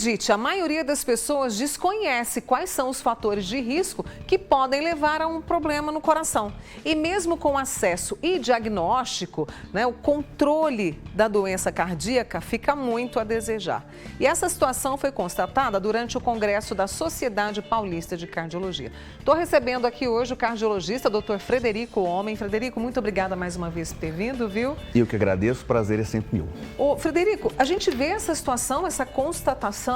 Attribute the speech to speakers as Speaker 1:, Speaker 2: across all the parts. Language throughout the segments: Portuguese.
Speaker 1: Acredite, a maioria das pessoas desconhece quais são os fatores de risco que podem levar a um problema no coração. E mesmo com acesso e diagnóstico, o controle da doença cardíaca fica muito a desejar. E essa situação foi constatada durante o Congresso da Sociedade Paulista de Cardiologia. Estou recebendo aqui hoje o cardiologista, Dr. Frederico Homem. Frederico, muito obrigada mais uma vez por ter vindo, viu?
Speaker 2: Eu que agradeço, o prazer é sempre meu.
Speaker 1: Ô, Frederico, a gente vê essa situação, essa constatação.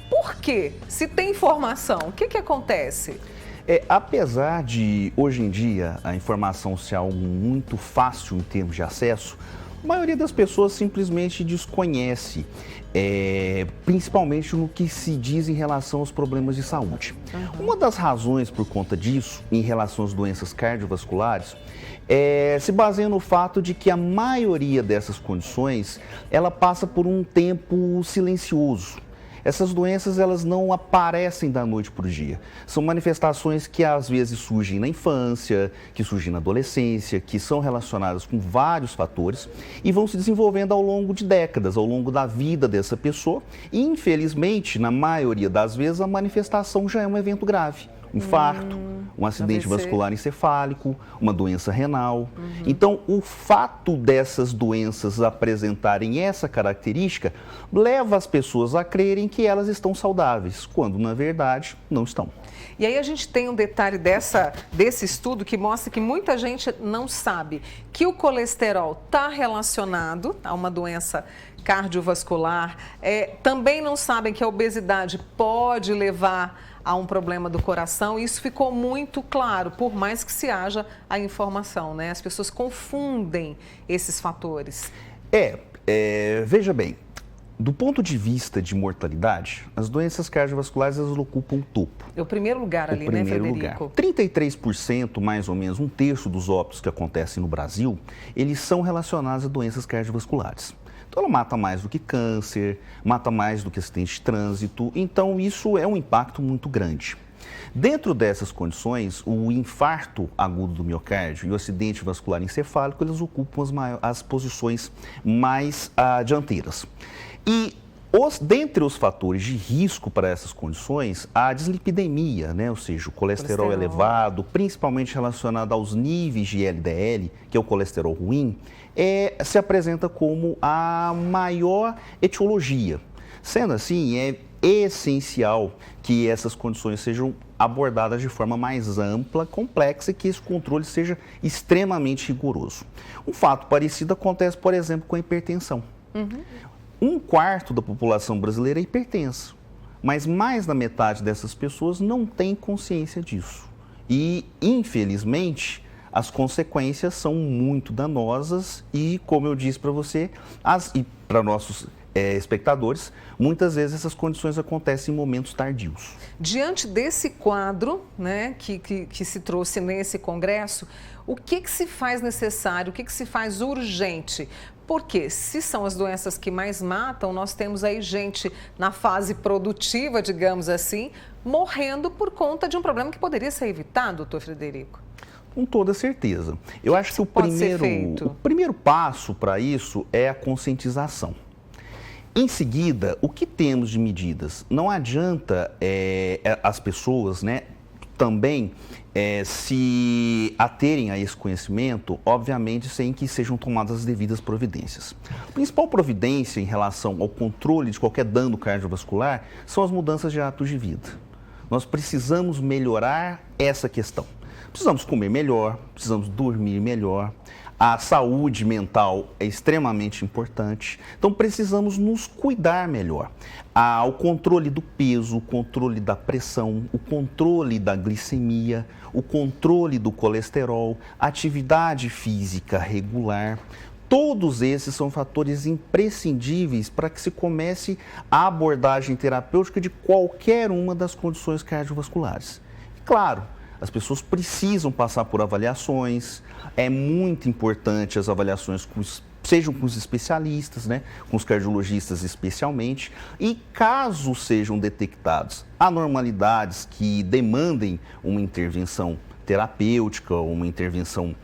Speaker 1: Por quê? Se tem informação, o que acontece?
Speaker 2: Apesar de, hoje em dia, a informação ser algo muito fácil em termos de acesso, a maioria das pessoas simplesmente desconhece, principalmente no que se diz em relação aos problemas de saúde. Uma das razões por conta disso, em relação às doenças cardiovasculares, se baseia no fato de que a maioria dessas condições, ela passa por um tempo silencioso. Essas doenças, elas não aparecem da noite para o dia. São manifestações que às vezes surgem na infância, que surgem na adolescência, que são relacionadas com vários fatores e vão se desenvolvendo ao longo de décadas, ao longo da vida dessa pessoa. E, infelizmente, na maioria das vezes, a manifestação já é um evento grave. Um infarto, um acidente vascular encefálico, uma doença renal. Então, o fato dessas doenças apresentarem essa característica leva as pessoas a crerem que elas estão saudáveis, quando, na verdade, não estão.
Speaker 1: E aí a gente tem um detalhe desse estudo que mostra que muita gente não sabe que o colesterol está relacionado a uma doença cardiovascular. Também não sabem que a obesidade pode levar a um problema do coração. Isso ficou muito claro, por mais que se haja a informação, né? As pessoas confundem esses fatores.
Speaker 2: Veja bem, do ponto de vista de mortalidade, as doenças cardiovasculares, elas ocupam o topo.
Speaker 1: É o primeiro lugar ali, né, Frederico?
Speaker 2: 33%, mais ou menos, um terço dos óbitos que acontecem no Brasil, eles são relacionados a doenças cardiovasculares. Então, ela mata mais do que câncer, mata mais do que acidente de trânsito. Então, isso é um impacto muito grande. Dentro dessas condições, o infarto agudo do miocárdio e o acidente vascular encefálico, eles ocupam as posições mais dianteiras. E dentre os fatores de risco para essas condições, a dislipidemia, ou seja, o colesterol elevado, principalmente relacionado aos níveis de LDL, que é o colesterol ruim, se apresenta como a maior etiologia. Sendo assim, é essencial que essas condições sejam abordadas de forma mais ampla, complexa e que esse controle seja extremamente rigoroso. Um fato parecido acontece, por exemplo, com a hipertensão. Um quarto da população brasileira é hipertensa, mas mais da metade dessas pessoas não tem consciência disso. E, infelizmente, as consequências são muito danosas e, como eu disse para você, e para nossos espectadores, muitas vezes essas condições acontecem em momentos tardios.
Speaker 1: Diante desse quadro, que se trouxe nesse congresso, o que se faz necessário, o que se faz urgente? Porque se são as doenças que mais matam, nós temos aí gente na fase produtiva, digamos assim, morrendo por conta de um problema que poderia ser evitado, doutor Frederico.
Speaker 2: Com toda certeza. Eu acho que o primeiro passo para isso é a conscientização. Em seguida, o que temos de medidas? Não adianta as pessoas, também se aterem a esse conhecimento, obviamente, sem que sejam tomadas as devidas providências. A principal providência em relação ao controle de qualquer dano cardiovascular são as mudanças de hábitos de vida. Nós precisamos melhorar essa questão. Precisamos comer melhor, precisamos dormir melhor. A saúde mental é extremamente importante, então precisamos nos cuidar melhor. O controle do peso, o controle da pressão, o controle da glicemia, o controle do colesterol, atividade física regular. Todos esses são fatores imprescindíveis para que se comece a abordagem terapêutica de qualquer uma das condições cardiovasculares. Claro, as pessoas precisam passar por avaliações, é muito importante as avaliações sejam com os especialistas, com os cardiologistas especialmente, e caso sejam detectados anormalidades que demandem uma intervenção terapêutica, uma intervenção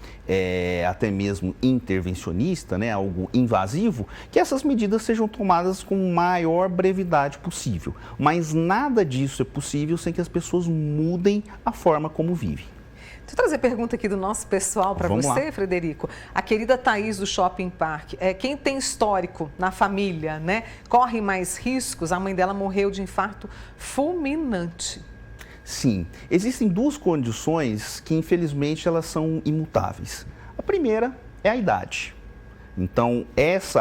Speaker 2: até mesmo intervencionista, né, algo invasivo, que essas medidas sejam tomadas com maior brevidade possível. Mas nada disso é possível sem que as pessoas mudem a forma como vivem.
Speaker 1: Deixa eu trazer pergunta aqui do nosso pessoal para você, Frederico. A querida Thaís do Shopping Park. Quem tem histórico na família, né, corre mais riscos? A mãe dela morreu de infarto fulminante.
Speaker 2: Sim, existem duas condições que infelizmente elas são imutáveis. A primeira é a idade. Então,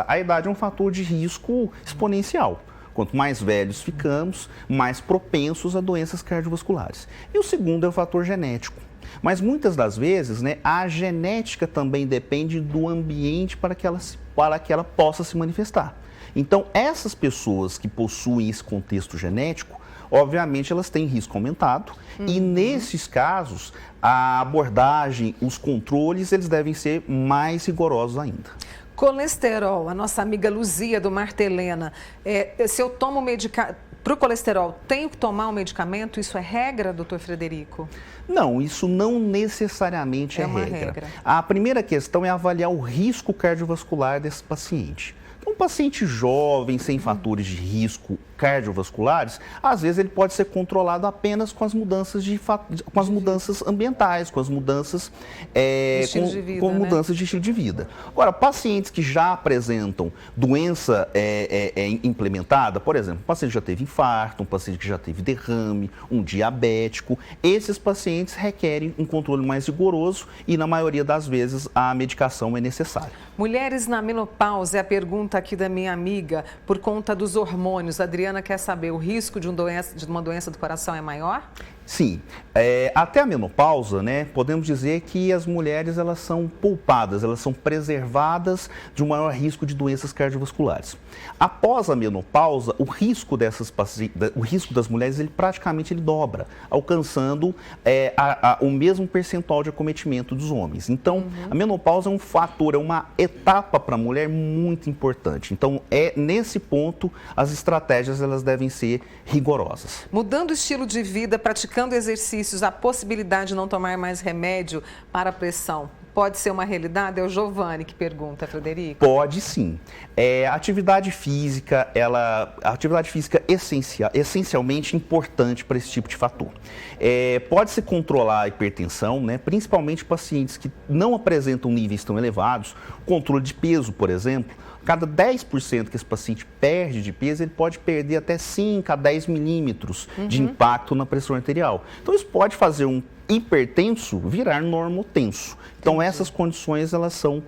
Speaker 2: a idade é um fator de risco exponencial. Quanto mais velhos ficamos, mais propensos a doenças cardiovasculares. E o segundo é o fator genético. Mas muitas das vezes, né, a genética também depende do ambiente para que ela possa se manifestar. Então, essas pessoas que possuem esse contexto genético, obviamente elas têm risco aumentado e nesses casos a abordagem, os controles, eles devem ser mais rigorosos ainda.
Speaker 1: Colesterol, a nossa amiga Luzia do Martelena, se eu tomo para o colesterol, tenho que tomar um medicamento? Isso é regra, doutor Frederico?
Speaker 2: Não, isso não necessariamente é
Speaker 1: uma
Speaker 2: regra.
Speaker 1: regra.
Speaker 2: A primeira questão é avaliar o risco cardiovascular desse paciente. Um paciente jovem, sem fatores de risco cardiovasculares, às vezes ele pode ser controlado apenas com as mudanças ambientais, com as mudanças mudanças de estilo de vida. Agora, pacientes que já apresentam doença implementada, por exemplo, um paciente que já teve infarto, um paciente que já teve derrame, um diabético, esses pacientes requerem um controle mais rigoroso e, na maioria das vezes, a medicação é necessária.
Speaker 1: Mulheres na menopausa, é a pergunta aqui da minha amiga, por conta dos hormônios. A Adriana quer saber, o risco de uma doença do coração é maior?
Speaker 2: Sim, até a menopausa, né, podemos dizer que as mulheres elas são poupadas, elas são preservadas de um maior risco de doenças cardiovasculares. Após a menopausa, o risco das mulheres praticamente dobra, alcançando o mesmo percentual de acometimento dos homens. Então, a menopausa é um fator, é uma etapa para a mulher muito importante. Então, nesse ponto, as estratégias elas devem ser rigorosas.
Speaker 1: Mudando o estilo de vida, praticando exercícios, a possibilidade de não tomar mais remédio para a pressão pode ser uma realidade? É o Giovanni que pergunta, Frederico.
Speaker 2: Pode sim. A atividade física é essencialmente importante para esse tipo de fator. Pode-se controlar a hipertensão, né, principalmente pacientes que não apresentam níveis tão elevados. Controle de peso, por exemplo. Cada 10% que esse paciente perde de peso, ele pode perder até 5 a 10 milímetros de impacto na pressão arterial. Então, isso pode fazer um hipertenso virar normotenso. Então, essas condições, elas são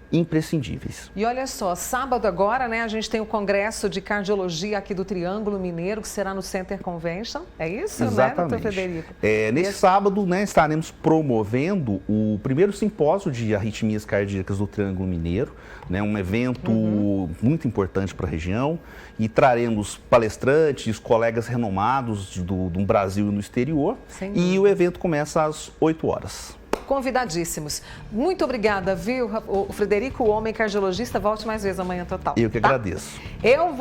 Speaker 2: imprescindíveis.
Speaker 1: E olha só, sábado agora, né, a gente tem o Congresso de Cardiologia aqui do Triângulo Mineiro, que será no Center Convention, é isso,
Speaker 2: exatamente,
Speaker 1: né, doutor Frederico?
Speaker 2: Nesse sábado, né, estaremos promovendo o primeiro simpósio de arritmias cardíacas do Triângulo Mineiro, né, um evento muito importante para a região, e traremos palestrantes, colegas renomados do Brasil e no exterior, e o evento começa às 8 horas.
Speaker 1: Convidadíssimos. Muito obrigada, viu? O Frederico, o homem cardiologista, volte mais vezes amanhã total.
Speaker 2: Eu que agradeço.